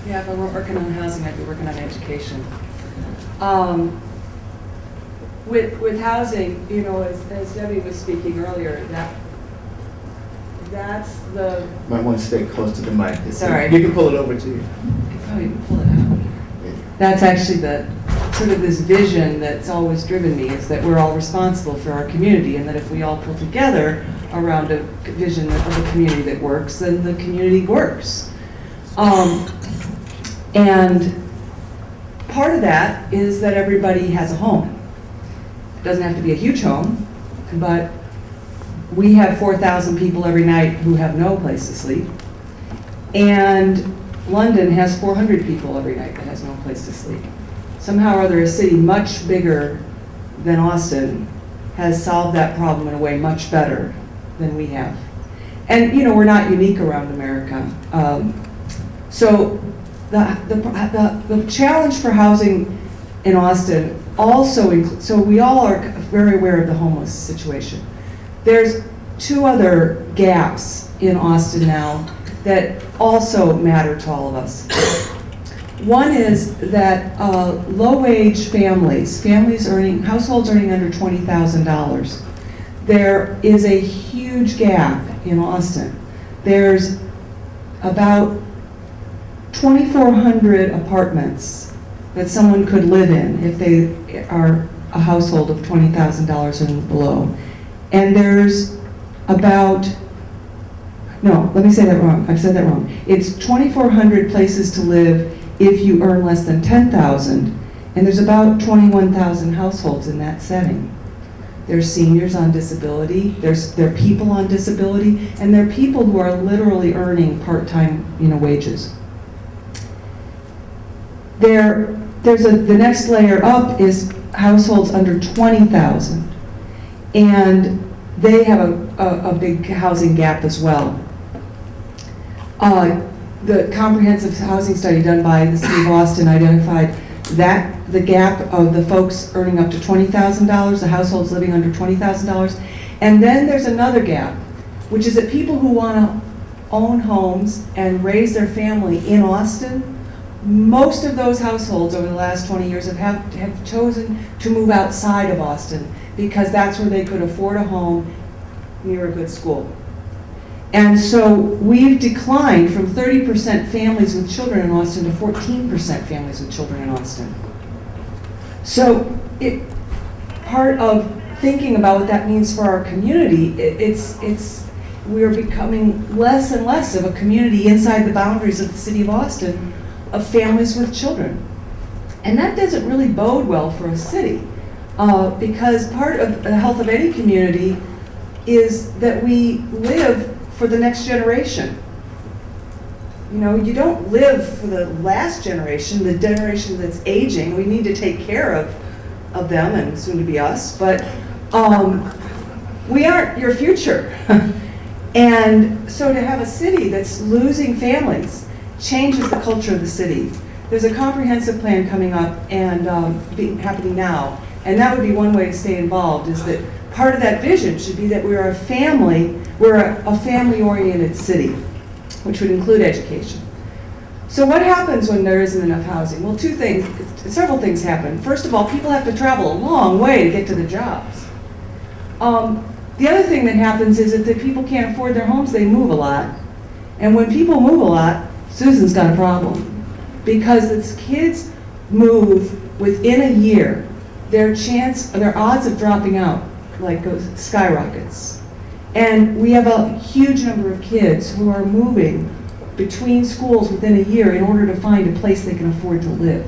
Yeah, if I weren't working on housing, I'd be working on education. With housing, you know, as Debbie was speaking earlier, that's the. Might want to stay close to the mic. Sorry. You can pull it over to you. I can probably pull it out. That's actually the sort of this vision that's always driven me, is that we're all responsible for our community, and that if we all pull together around a vision of a community that works, then the community works. And part of that is that everybody has a home. It doesn't have to be a huge home, but we have 4,000 people every night who have no place to sleep. And London has 400 people every night that has no place to sleep. Somehow or other, a city much bigger than Austin has solved that problem in a way much better than we have. And you know, we're not unique around America. So the challenge for housing in Austin also includes, so we all are very aware of the homeless situation. There's two other gaps in Austin now that also matter to all of us. One is that low-wage households earning under $20,000, there is a huge gap in Austin. There's about 2,400 apartments that someone could live in if they are a household of $20,000 and below. And there's about, no, let me say that wrong. I've said that wrong. It's 2,400 places to live if you earn less than $10,000, and there's about 21,000 households in that setting. There's seniors on disability, there are people on disability, and there are people who are literally earning part-time, wages. The next layer up is households under 20,000, and they have a big housing gap as well. The comprehensive housing study done by the City of Austin identified that the gap of the folks earning up to $20,000, the households living under $20,000, and then there's another gap, which is that people who want to own homes and raise their family in Austin, most of those households over the last 20 years have chosen to move outside of Austin because that's where they could afford a home near a good school. And so we've declined from 30% families with children in Austin to 14% families with children in Austin. So part of thinking about what that means for our community, we're becoming less and less of a community inside the boundaries of the City of Austin of families with children. And that doesn't really bode well for a city, because part of the health of any community is that we live for the next generation. You don't live for the last generation, the generation that's aging. We need to take care of them and soon to be us, but we aren't your future. And so to have a city that's losing families changes the culture of the city. There's a comprehensive plan coming up and happening now, and that would be one way to stay involved, is that part of that vision should be that we're a family-oriented city, which would include education. So what happens when there isn't enough housing? Well, several things happen. First of all, people have to travel a long way to get to the jobs. The other thing that happens is that if people can't afford their homes, they move a lot. And when people move a lot, Susan's got a problem. Because as kids move within a year, their odds of dropping out skyrockets. And we have a huge number of kids who are moving between schools within a year in order to find a place they can afford to live.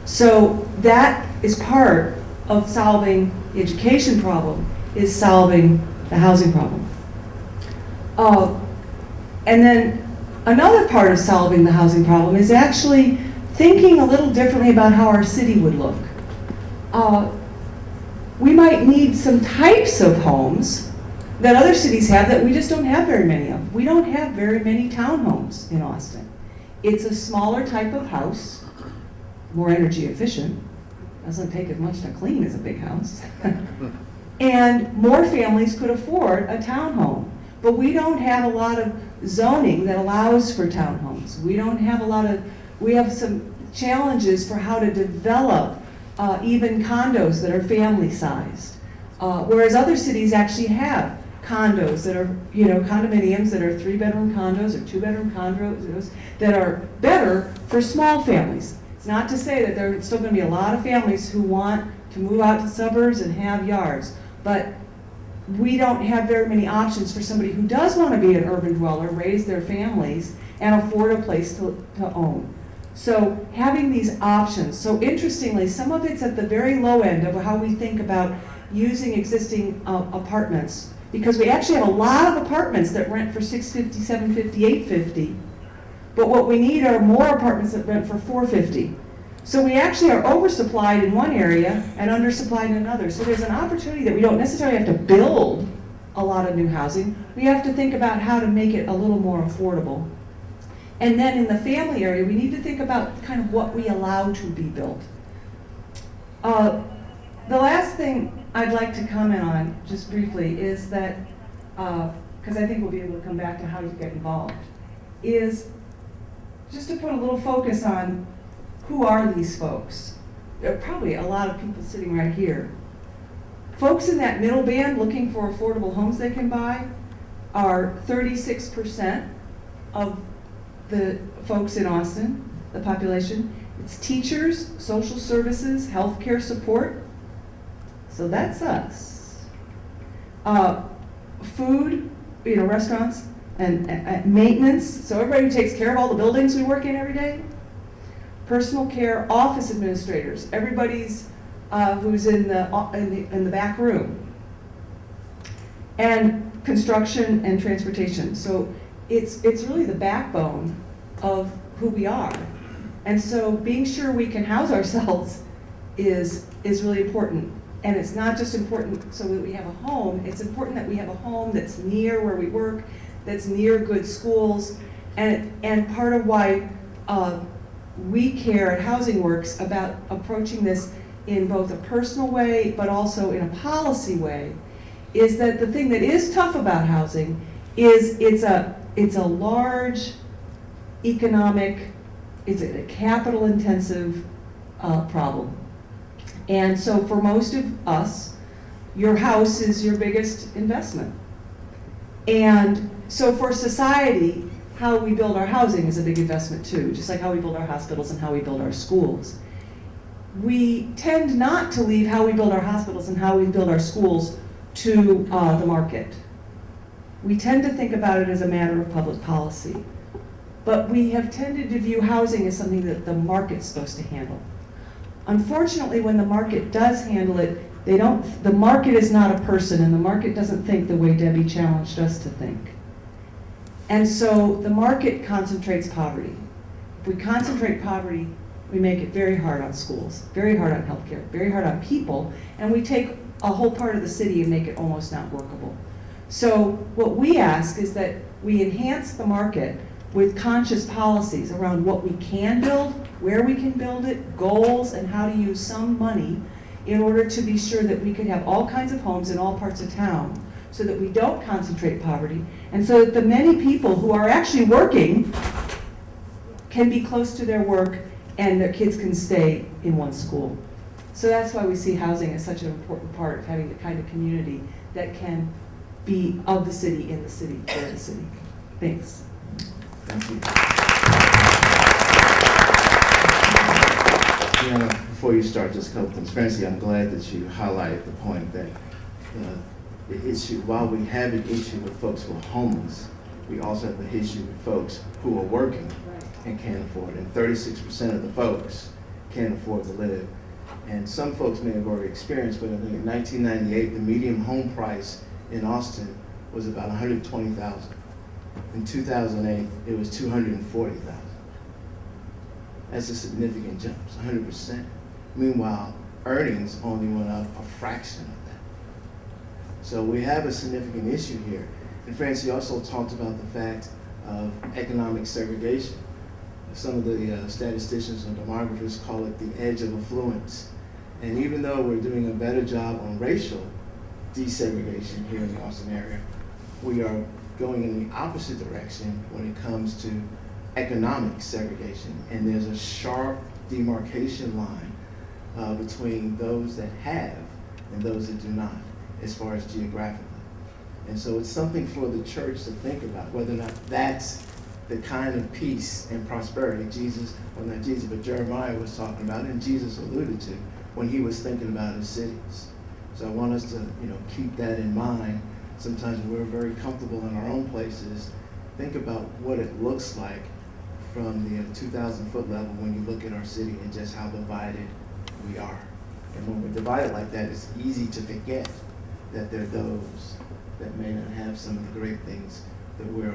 So that is part of solving the education problem, is solving the housing problem. And then another part of solving the housing problem is actually thinking a little differently about how our city would look. We might need some types of homes that other cities have that we just don't have very many of. We don't have very many townhomes in Austin. It's a smaller type of house, more energy efficient, doesn't take as much to clean as a big house, and more families could afford a townhome. But we don't have a lot of zoning that allows for townhomes. We don't have a lot of, we have some challenges for how to develop even condos that are family-sized. Whereas other cities actually have condos that are, you know, condominiums that are 3-bedroom condos or 2-bedroom condos that are better for small families. It's not to say that there are still going to be a lot of families who want to move out to suburbs and have yards, but we don't have very many options for somebody who does want to be an urban dweller, raise their families, and afford a place to own. So having these options, so interestingly, some of it's at the very low end of how we think about using existing apartments, because we actually have a lot of apartments that rent for $650, $750, $850, but what we need are more apartments that rent for $450. So we actually are oversupplied in one area and undersupplied in another. So there's an opportunity that we don't necessarily have to build a lot of new housing. We have to think about how to make it a little more affordable. And then in the family area, we need to think about kind of what we allow to be built. The last thing I'd like to comment on, just briefly, is that, because I think we'll be able to come back to how to get involved, is just to put a little focus on who are these folks. There are probably a lot of people sitting right here. Folks in that middle band looking for affordable homes they can buy are 36% of the folks in Austin, the population. It's teachers, social services, healthcare support. So that's us. Food, you know, restaurants, and maintenance. So everybody who takes care of all the buildings we work in every day. Personal care, office administrators, everybody's who's in the back room. And construction and transportation. So it's really the backbone of who we are. And so being sure we can house ourselves is really important. And it's not just important so that we have a home, it's important that we have a home that's near where we work, that's near good schools, and part of why we care at HousingWorks about approaching this in both a personal way but also in a policy way is that the thing that is tough about housing is it's a large economic, it's a capital intensive problem. And so for most of us, your house is your biggest investment. And so for society, how we build our housing is a big investment too, just like how we build our hospitals and how we build our schools. We tend not to leave how we build our hospitals and how we build our schools to the market. We tend to think about it as a matter of public policy. But we have tended to view housing as something that the market's supposed to handle. Unfortunately, when the market does handle it, the market is not a person, and the market doesn't think the way Debbie challenged us to think. And so the market concentrates poverty. If we concentrate poverty, we make it very hard on schools, very hard on healthcare, very hard on people, and we take a whole part of the city and make it almost not workable. So what we ask is that we enhance the market with conscious policies around what we can build, where we can build it, goals, and how to use some money in order to be sure that we can have all kinds of homes in all parts of town so that we don't concentrate poverty, and so that the many people who are actually working can be close to their work and their kids can stay in one school. So that's why we see housing as such an important part of having the kind of community that can be of the city, in the city, for the city. Thanks. Thank you. Deanna, before you start, just a couple things. Francie, I'm glad that you highlighted the point that the issue, while we have an issue with folks who are homeless, we also have an issue with folks who are working and can't afford it. And 36% of the folks can't afford to live. And some folks may have already experienced, but I think in 1998, the median home price in Austin was about $120,000. In 2008, it was $240,000. That's a significant jump, it's 100%. Meanwhile, earnings only went up a fraction of that. So we have a significant issue here. And Francie also talked about the fact of economic segregation. Some of the statisticians and demographers call it the edge of affluence. And even though we're doing a better job on racial desegregation here in the Austin area, we are going in the opposite direction when it comes to economic segregation. And there's a sharp demarcation line between those that have and those that do not, as far as geographically. And so it's something for the church to think about, whether or not that's the kind of peace and prosperity Jesus, well not Jesus, but Jeremiah was talking about, and Jesus alluded to when he was thinking about his cities. So I want us to, keep that in mind. Sometimes when we're very comfortable in our own places, think about what it looks like from the 2,000-foot level when you look at our city and just how divided we are. And when we're divided like that, it's easy to forget that there are those that may not have some of the great things that we're